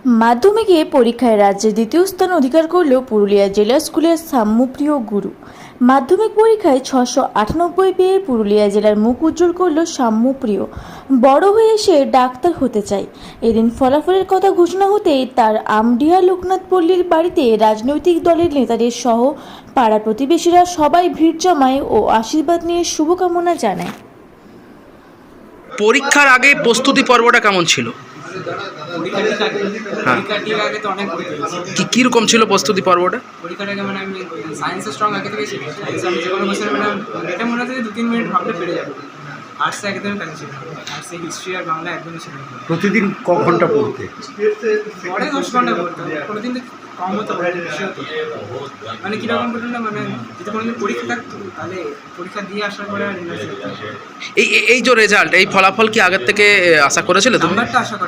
মাধ্যমিকে পরীক্ষায় রাজ্যে দ্বিতীয় স্থান অধিকার করল পুরুলিয়া জেলা স্কুলের সাম্যপ্রিয় গুরু। মাধ্যমিক পরীক্ষায় 698 পেয়ে পুরুলিয়া জেলার মুখ উজ্জ্বল করল সাম্যপ্রিয়। বড় হয়ে সে ডাক্তার হতে চায়। এদিন ফলাফলের কথা ঘোষণা হতেই তার আমডিহা লোকনাথ পল্লীর বাড়িতে রাজনৈতিক দলের নেতাদের সহ পাড়া প্রতিবেশীরা সবাই ভিড় জমায় ও আশীর্বাদ নিয়ে শুভকামনা জানায়। পরীক্ষার আগে প্রস্তুতি পর্বটা কেমন ছিল? পরীক্ষাটির আগে তো অনেক বই পেয়েছি। কিরকম ছিল প্রস্তুতি পর্বটা? পরীক্ষার আগে মানে আমি সায়েন্সে স্ট্রং আগে থেকে ছিল। আমি যে কোনো কোশ্চেন মানে এটা মনে হচ্ছে যে 2-3 মিনিট ভাবলে পেরে যাবে। আর্টসে একদমই কাজ ছিল, আর্টসে হিস্ট্রি আর বাংলা একদমই ছিল। প্রতিদিন ক ঘন্টা পড়তে? পরে 10 ঘন্টা পড়তাম, কোনোদিন তো কম হতো, বেশি হতো। মানে কীরকম বলুন না, মানে যদি কোনোদিন পরীক্ষা থাকতো তাহলে পরীক্ষা দিয়ে আসার পরে আর এই এই যে রেজাল্ট, এই ফলাফল কি আগের থেকে আশা করেছিলে তুমি? নাম্বারটা আশা করি।